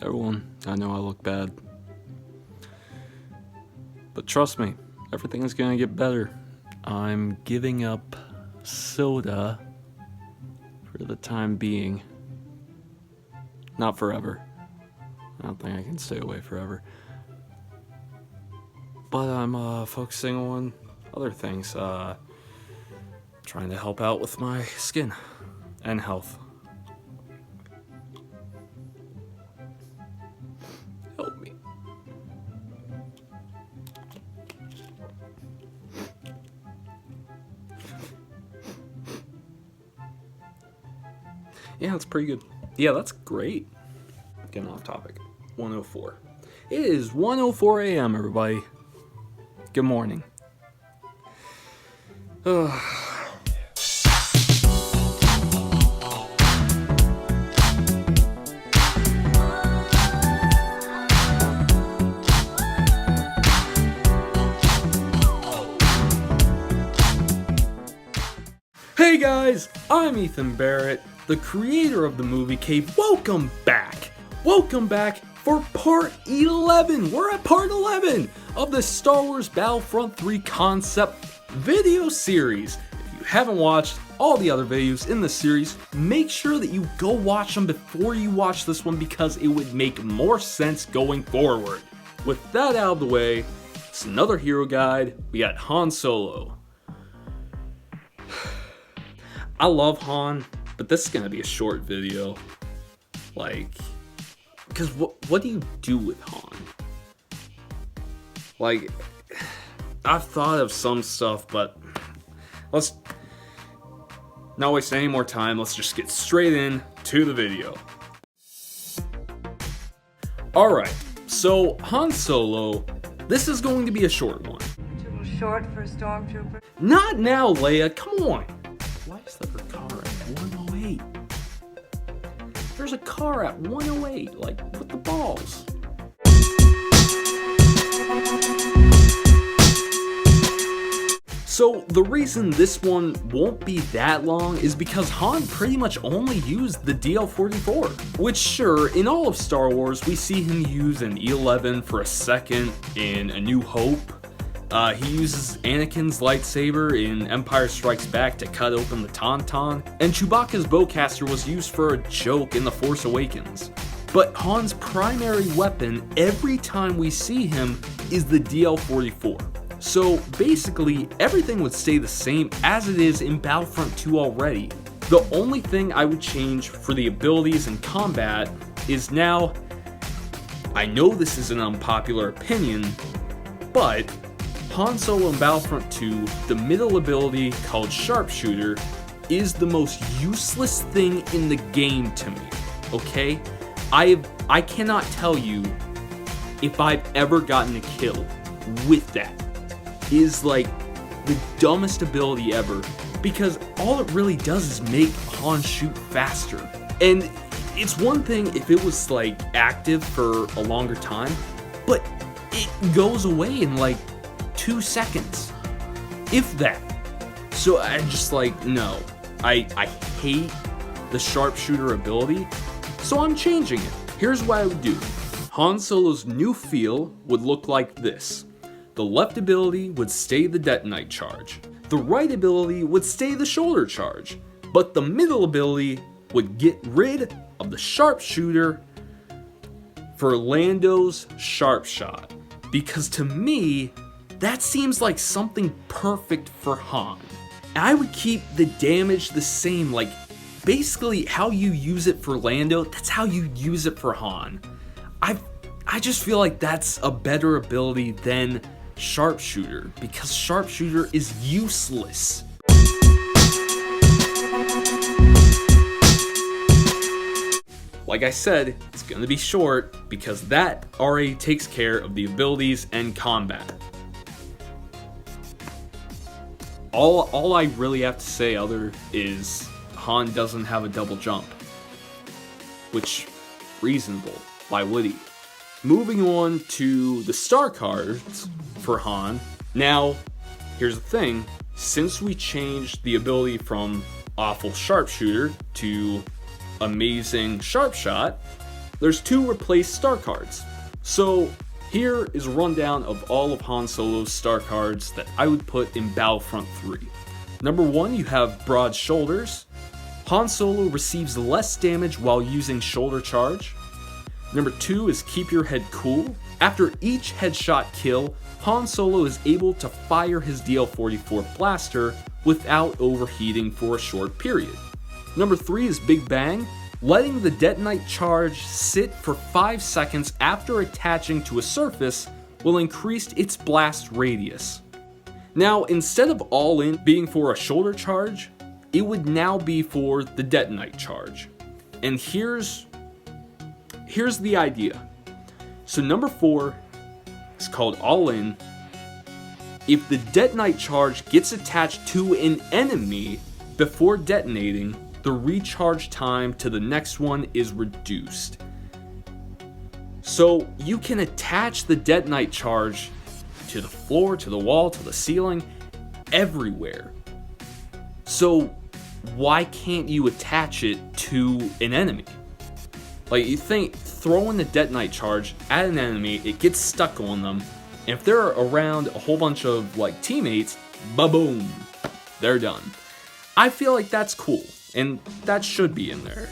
Everyone, I know I look bad. But trust me, everything is gonna get better. I'm giving up soda for the time being. Not forever. I don't think I can stay away forever. But I'm focusing on other things. Trying to help out with my skin and health. Help me. Yeah, that's pretty good. Yeah, that's great. Getting off topic. 1:04. It is 1:04 a.m., everybody. Good morning. Hey guys, I'm Ethan Barrett, the creator of the Movie Cave. Welcome back! Welcome back for part 11! We're at part 11 of the Star Wars Battlefront 3 concept video series. If you haven't watched all the other videos in the series, make sure that you go watch them before you watch this one because it would make more sense going forward. With that out of the way, it's another hero guide. We got Han Solo. I love Han, but this is gonna be a short video. Because what do you do with Han? I've thought of some stuff, but let's not waste any more time. Let's just get straight in to the video. Alright, so Han Solo, this is going to be a short one. Too short for a stormtrooper? Not now, Leia, come on! Why is there a car at 108? There's a car at 108, with the balls. So the reason this one won't be that long is because Han pretty much only used the DL-44. Which sure, in all of Star Wars, we see him use an E11 for a second in A New Hope. He uses Anakin's lightsaber in Empire Strikes Back to cut open the Tauntaun, and Chewbacca's bowcaster was used for a joke in The Force Awakens. But Han's primary weapon every time we see him is the DL-44. So basically, everything would stay the same as it is in Battlefront 2 already. The only thing I would change for the abilities and combat is now, I know this is an unpopular opinion, but Han Solo in Battlefront 2, the middle ability called Sharpshooter, is the most useless thing in the game to me, okay? I cannot tell you if I've ever gotten a kill with that. It is the dumbest ability ever, because all it really does is make Han shoot faster. And it's one thing if it was active for a longer time, but it goes away in 2 seconds, if that. So I just no. I hate the sharpshooter ability, so I'm changing it. Here's what I would do. Han Solo's new feel would look like this. The left ability would stay the detonite charge. The right ability would stay the shoulder charge. But the middle ability would get rid of the sharpshooter for Lando's sharp shot. Because to me, that seems like something perfect for Han. I would keep the damage the same, basically how you use it for Lando, that's how you use it for Han. I just feel like that's a better ability than Sharpshooter, because Sharpshooter is useless. Like I said, it's gonna be short because that already takes care of the abilities and combat. All I really have to say other is Han doesn't have a double jump. Which, reasonable. Why would he? Moving on to the star cards for Han. Now, here's the thing. Since we changed the ability from awful sharpshooter to amazing sharp shot, there's 2 replaced star cards. So here is a rundown of all of Han Solo's star cards that I would put in Battlefront 3. Number 1, you have Broad Shoulders. Han Solo receives less damage while using shoulder charge. Number 2 is Keep Your Head Cool. After each headshot kill, Han Solo is able to fire his DL-44 blaster without overheating for a short period. Number 3 is Big Bang. Letting the detonite charge sit for 5 seconds after attaching to a surface will increase its blast radius. Now, instead of all in being for a shoulder charge, it would now be for the detonite charge. And here's the idea. So number 4 is called All In. If the detonite charge gets attached to an enemy before detonating, the recharge time to the next one is reduced. So you can attach the detonite charge to the floor, to the wall, to the ceiling, everywhere. So why can't you attach it to an enemy? Like, you think throwing the detonite charge at an enemy, it gets stuck on them, and if they're around a whole bunch of like teammates, ba-boom, they're done. I feel like that's cool, and that should be in there.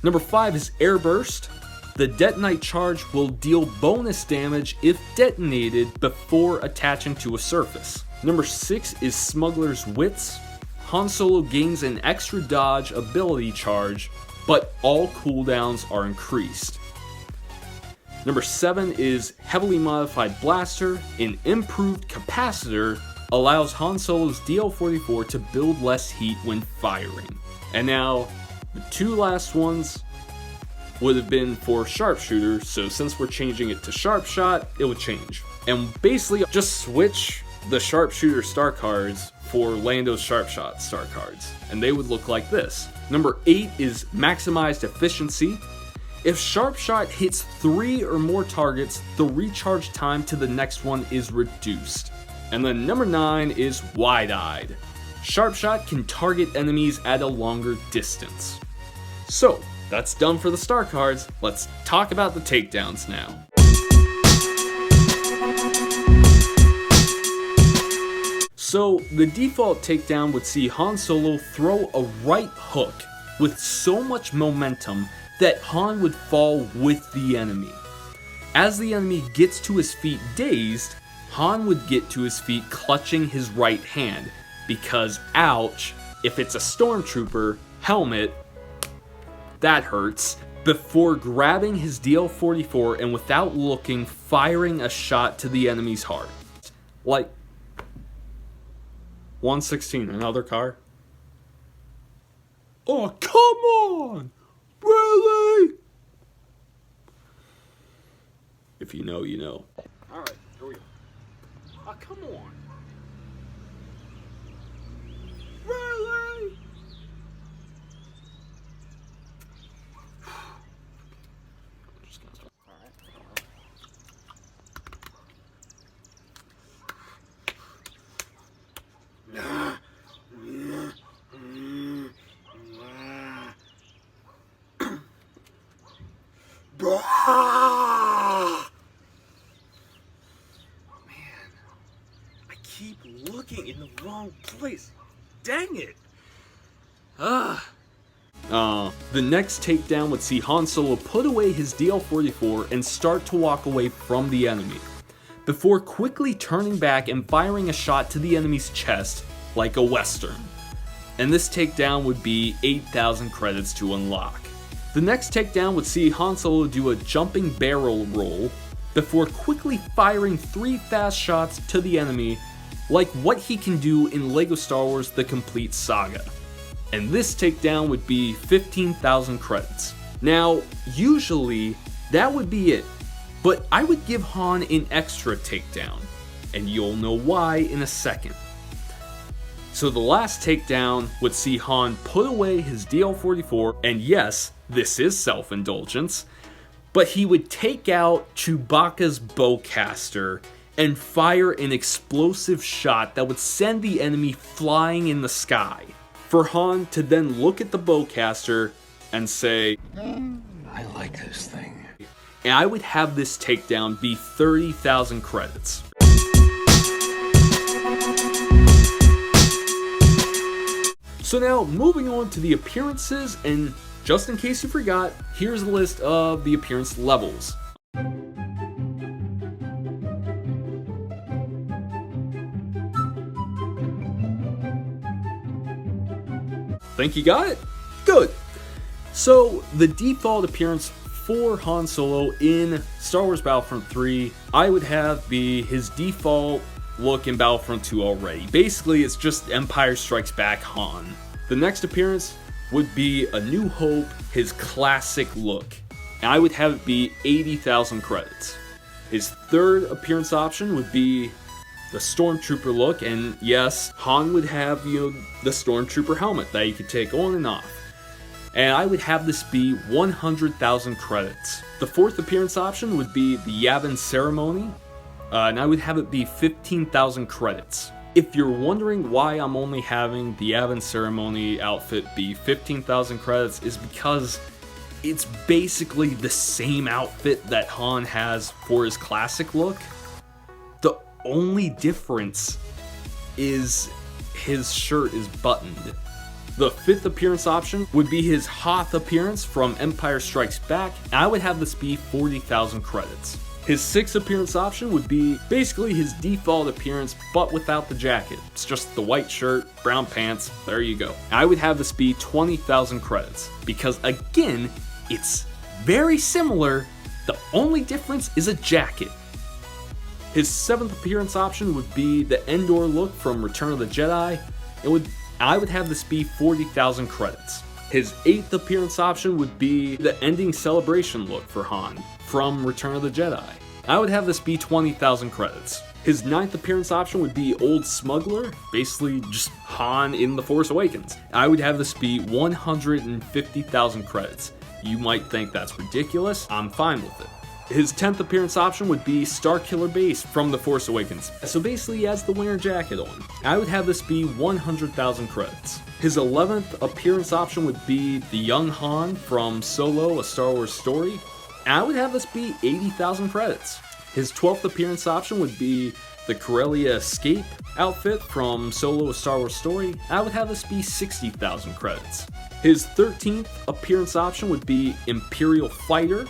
Number 5 is Airburst. The detonite charge will deal bonus damage if detonated before attaching to a surface. Number 6 is Smuggler's Wits. Han Solo gains an extra dodge ability charge, but all cooldowns are increased. Number 7 is Heavily Modified Blaster. An improved capacitor allows Han Solo's DL-44 to build less heat when firing. And now, the 2 last ones would have been for Sharpshooter, so since we're changing it to Sharp Shot, it would change. And basically, just switch the Sharpshooter star cards for Lando's Sharp Shot star cards, and they would look like this. Number 8 is Maximized Efficiency. If Sharp Shot hits 3 or more targets, the recharge time to the next one is reduced. And then number 9 is Wide-Eyed. Sharp Shot can target enemies at a longer distance. So, that's done for the star cards. Let's talk about the takedowns now. So, the default takedown would see Han Solo throw a right hook with so much momentum that Han would fall with the enemy. As the enemy gets to his feet dazed, Han would get to his feet clutching his right hand, because ouch, if it's a stormtrooper helmet, that hurts, before grabbing his DL-44 and without looking, firing a shot to the enemy's heart. Like 116, another car? Oh, come on! Really? If you know, you know. Alright, here we go. Oh, come on. Really? I'm just gonna start. Alright. Keep looking in the wrong place. Dang it. The next takedown would see Han Solo put away his DL-44 and start to walk away from the enemy, before quickly turning back and firing a shot to the enemy's chest like a Western. And this takedown would be 8,000 credits to unlock. The next takedown would see Han Solo do a jumping barrel roll, before quickly firing 3 fast shots to the enemy, like what he can do in LEGO Star Wars The Complete Saga. And this takedown would be 15,000 credits. Now, usually, that would be it, but I would give Han an extra takedown, and you'll know why in a second. So the last takedown would see Han put away his DL-44, and yes, this is self-indulgence, but he would take out Chewbacca's bowcaster and fire an explosive shot that would send the enemy flying in the sky. For Han to then look at the bowcaster and say, I like this thing. and I would have this takedown be 30,000 credits. So now, moving on to the appearances, and just in case you forgot, here's a list of the appearance levels. Think you got it? Good! So, the default appearance for Han Solo in Star Wars Battlefront 3, I would have be his default look in Battlefront 2 already. Basically, it's just Empire Strikes Back Han. The next appearance would be A New Hope, his classic look. And I would have it be 80,000 credits. His third appearance option would be the Stormtrooper look, and yes, Han would have, the Stormtrooper helmet that you could take on and off. And I would have this be 100,000 credits. The fourth appearance option would be the Yavin Ceremony, and I would have it be 15,000 credits. If you're wondering why I'm only having the Yavin Ceremony outfit be 15,000 credits, is because it's basically the same outfit that Han has for his classic look. The only difference is his shirt is buttoned. The fifth appearance option would be his Hoth appearance from Empire Strikes Back, and I would have this be 40,000 credits. His sixth appearance option would be basically his default appearance, but without the jacket. It's just the white shirt, brown pants, there you go. I would have this be 20,000 credits, because again, it's very similar, the only difference is a jacket. His seventh appearance option would be the Endor look from Return of the Jedi. I would have this be 40,000 credits. His eighth appearance option would be the ending celebration look for Han from Return of the Jedi. I would have this be 20,000 credits. His ninth appearance option would be Old Smuggler, basically just Han in The Force Awakens. I would have this be 150,000 credits. You might think that's ridiculous, I'm fine with it. His 10th appearance option would be Starkiller Base from The Force Awakens. So basically he has the winter jacket on. I would have this be 100,000 credits. His 11th appearance option would be the young Han from Solo, A Star Wars Story. I would have this be 80,000 credits. His 12th appearance option would be the Corellia Escape outfit from Solo, A Star Wars Story. I would have this be 60,000 credits. His 13th appearance option would be Imperial Fighter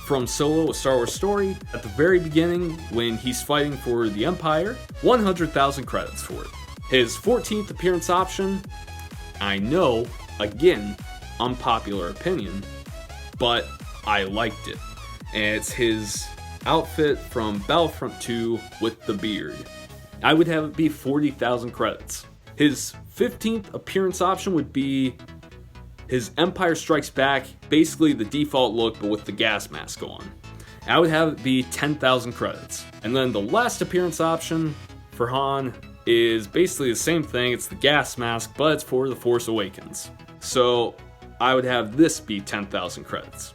from Solo, A Star Wars Story. At the very beginning, when he's fighting for the Empire, 100,000 credits for it. His 14th appearance option, I know, again, unpopular opinion, but I liked it. And it's his outfit from Battlefront 2 with the beard. I would have it be 40,000 credits. His 15th appearance option would be his Empire Strikes Back, basically the default look but with the gas mask on. I would have it be 10,000 credits. And then the last appearance option for Han is basically the same thing, it's the gas mask, but it's for The Force Awakens. So I would have this be 10,000 credits.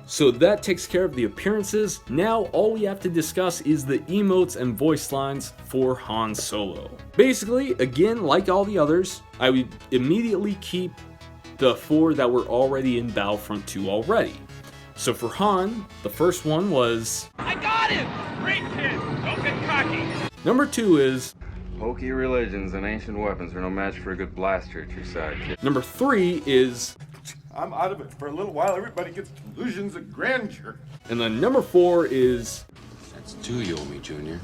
So that takes care of the appearances. Now all we have to discuss is the emotes and voice lines for Han Solo. Basically, again, like all the others, I would immediately keep the 4 that were already in Battlefront 2 already. So for Han, the first one was, I got him! Great kid! Don't get cocky! Number 2 is, Hokey religions and ancient weapons are no match for a good blaster at your side, kid. Number 3 is, I'm out of it for a little while. Everybody gets delusions of grandeur. and then number 4 is, That's 2 you owe me, Junior.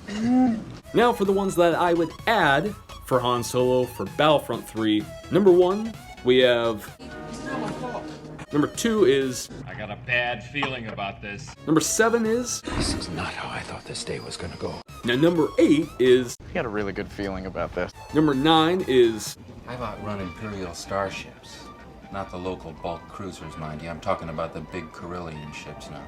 Now for the ones that I would add for Han Solo for Battlefront 3. Number 1, we have, number 2 is, I got a bad feeling about this. number 7 is, This is not how I thought this day was gonna go. now number 8 is, I got a really good feeling about this. number 9 is, I've outrun Imperial starships. Not the local bulk cruisers, mind you. I'm talking about the big Corellian ships now.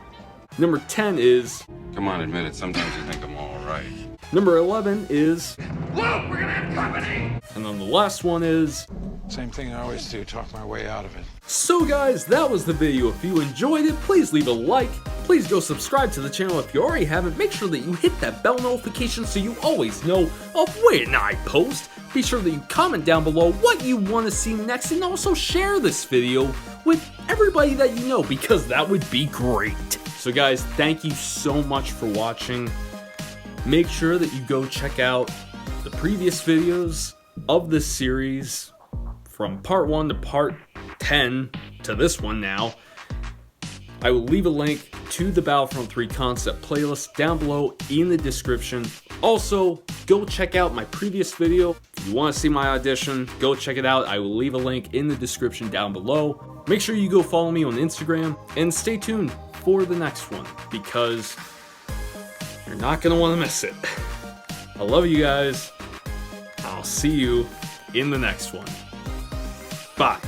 number 10 is, Come on, admit it, sometimes you think I'm all right. number 11 is, Luke, we're gonna have company! and then the last one is. Same thing I always do, talk my way out of it. So guys, that was the video. If you enjoyed it, please leave a like, Please go subscribe to the channel if you already haven't. Make sure that you hit that bell notification so you always know of when I post. Be sure that you comment down below what you want to see next, and also share this video with everybody that you know, because that would be great. So guys, thank you so much for watching. Make sure that you go check out the previous videos of this series, from part 1 to part 10 to this one now. I will leave a link to the Battlefront 3 concept playlist down below in the description. Also, go check out my previous video. If you want to see my audition, go check it out. I will leave a link in the description down below. Make sure you go follow me on Instagram, and stay tuned for the next one, because you're not going to want to miss it. I love you guys. I'll see you in the next one. Bye.